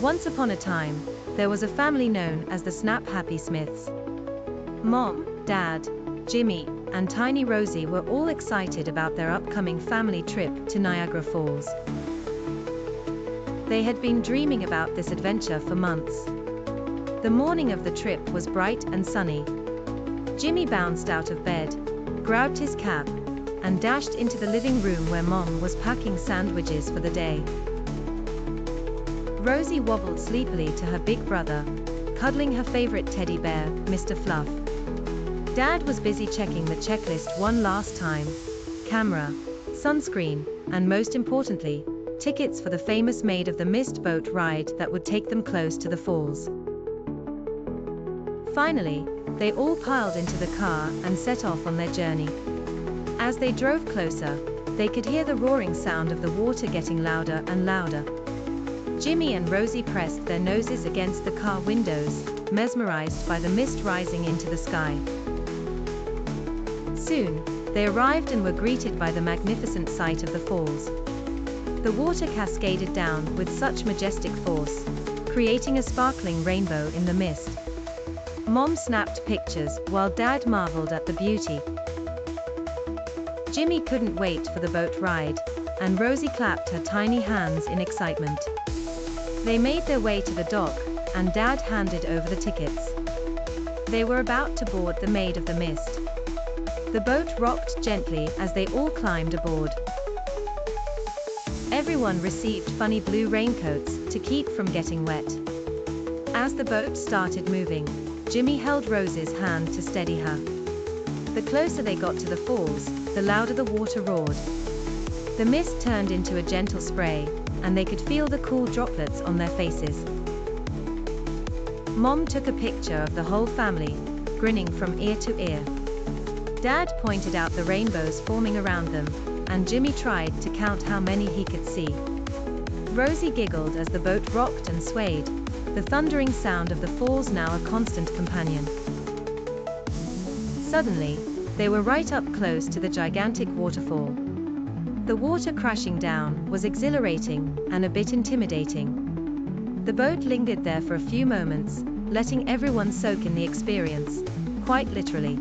Once upon a time, there was a family known as the Snap Happy Smiths. Mom, Dad, Jimmy, and tiny Rosie were all excited about their upcoming family trip to Niagara Falls. They had been dreaming about this adventure for months. The morning of the trip was bright and sunny. Jimmy bounced out of bed, grabbed his cap, and dashed into the living room where Mom was packing sandwiches for the day. Rosie wobbled sleepily to her big brother, cuddling her favorite teddy bear, Mr. Fluff. Dad was busy checking the checklist one last time: camera, sunscreen, and most importantly, tickets for the famous Maid of the Mist boat ride that would take them close to the falls. Finally, they all piled into the car and set off on their journey. As they drove closer, they could hear the roaring sound of the water getting louder and louder. Jimmy and Rosie pressed their noses against the car windows, mesmerized by the mist rising into the sky. Soon, they arrived and were greeted by the magnificent sight of the falls. The water cascaded down with such majestic force, creating a sparkling rainbow in the mist. Mom snapped pictures while Dad marveled at the beauty. Jimmy couldn't wait for the boat ride, and Rosie clapped her tiny hands in excitement. They made their way to the dock, and Dad handed over the tickets. They were about to board the Maid of the Mist. The boat rocked gently as they all climbed aboard. Everyone received funny blue raincoats to keep from getting wet. As the boat started moving, Jimmy held Rose's hand to steady her. The closer they got to the falls, the louder the water roared. The mist turned into a gentle spray, and they could feel the cool droplets on their faces. Mom took a picture of the whole family, grinning from ear to ear. Dad pointed out the rainbows forming around them, and Jimmy tried to count how many he could see. Rosie giggled as the boat rocked and swayed, the thundering sound of the falls now a constant companion. Suddenly, they were right up close to the gigantic waterfall. The water crashing down was exhilarating and a bit intimidating. The boat lingered there for a few moments, letting everyone soak in the experience, quite literally.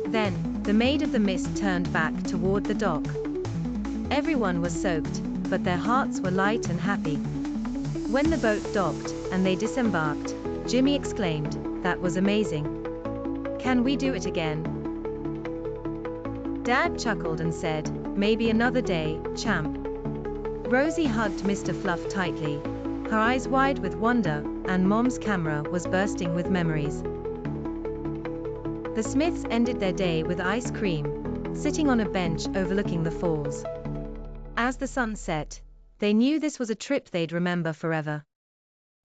Then, the Maid of the Mist turned back toward the dock. Everyone was soaked, but their hearts were light and happy. When the boat docked and they disembarked, Jimmy exclaimed, "That was amazing. Can we do it again?" Dad chuckled and said, "Maybe another day, champ." Rosie hugged Mr. Fluff tightly, her eyes wide with wonder, and Mom's camera was bursting with memories. The Smiths ended their day with ice cream, sitting on a bench overlooking the falls. As the sun set, they knew this was a trip they'd remember forever.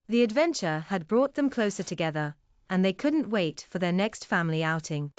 The adventure had brought them closer together, and they couldn't wait for their next family outing.